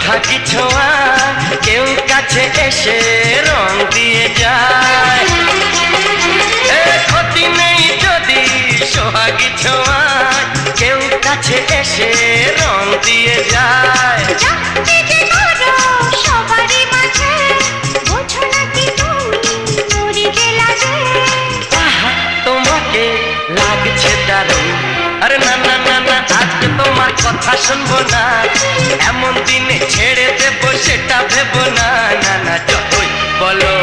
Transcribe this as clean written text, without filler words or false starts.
সোহাগী ছোঁয়া কেউ কাছে এসে রং দিয়ে যায়। ক্ষতি নেই যদি সোহাগী ছোঁয়া কেউ কাছে এসে রং দিয়ে যায়। তোমাকে লাগছে দারুণ, আরে না না না না, আজকে তোমার কথা শুনবো না, এমন দিনে ছেড়ে দেবো সেটা ভেবো না। না না, যতই বলো